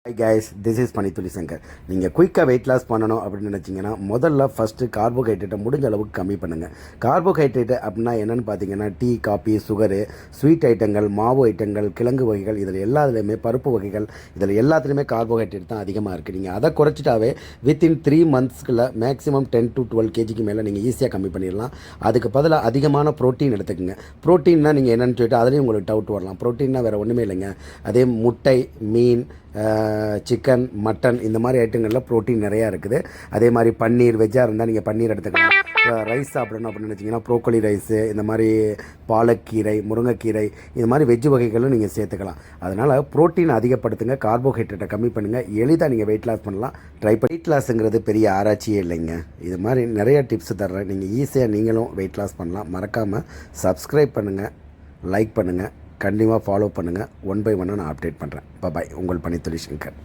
Hi guys, this is பனித்துளி சங்கர். நீங்கள் குயிக்காக வெயிட் லாஸ் பண்ணணும் அப்படின்னு நினச்சிங்கன்னா முதல்ல ஃபஸ்ட்டு கார்போஹைட்ரேட்டை முடிஞ்ச அளவுக்கு கம்மி பண்ணுங்கள். கார்போஹைட்ரேட்டு அப்படின்னா என்னென்னு பார்த்தீங்கன்னா டீ, காஃபி, சுகரு, ஸ்வீட் ஐட்டங்கள், மாவு ஐட்டங்கள், கிழங்கு வகைகள், இதில் எல்லாத்துலேயுமே பருப்பு வகைகள், இதில் எல்லாத்துலேயுமே கார்போஹைட்ரேட் தான் அதிகமாக இருக்குது. நீங்கள் அதை குறைச்சிட்டாவே வித்தின் 3 monthsக்குள்ள மேக்ஸிமம் 10 to 12 kgக்கு மேலே நீங்கள் ஈஸியாக கம்மி பண்ணிடலாம். அதுக்கு பதிலாக அதிகமான ப்ரோட்டீன் எடுத்துக்கோங்க. ப்ரோட்டீன்னா நீங்கள் என்னென்னு சொல்லிட்டு அதுலேயும் உங்களுக்கு டவுட் வரலாம். ப்ரோட்டீன்னா வேறு ஒன்றுமே இல்லைங்க. அதே முட்டை, மீன், சிக்கன், மட்டன் இந்த மாதிரி ஐட்டங்களில் ப்ரோட்டீன் நிறையா இருக்குது. அதே மாதிரி பன்னீர், வெஜ்ஜாக இருந்தால் நீங்கள் பன்னீர் எடுத்துக்கலாம். ரைஸ் சாப்பிடணும் அப்படின்னு நினச்சிங்கன்னா ப்ரோக்கோலி ரைஸு, இந்த மாதிரி பாலக்கீரை, முருங்கைக்கீரை, இந்த மாதிரி வெஜ்ஜு வகைகளும் நீங்கள் சேர்த்துக்கலாம். அதனால் ப்ரோட்டீன் அதிகப்படுத்துங்க, கார்போஹைட்ரேட்டை கம்மி பண்ணுங்கள். எளிதாக நீங்கள் வெயிட் லாஸ் பண்ணலாம். வெயிட் லாஸுங்கிறது பெரிய ஆராய்ச்சியே இல்லைங்க. இது மாதிரி நிறைய டிப்ஸ் தர்றேன். நீங்கள் ஈஸியாக நீங்களும் வெயிட் லாஸ் பண்ணலாம். மறக்காமல் சப்ஸ்கிரைப் பண்ணுங்கள், லைக் பண்ணுங்கள், கண்டிப்பாக ஃபாலோ பண்ணுங்கள். 1 by 1 நான் அப்டேட் பண்ணுறேன். பாய். உங்கள் பனித்துளி சங்கர்.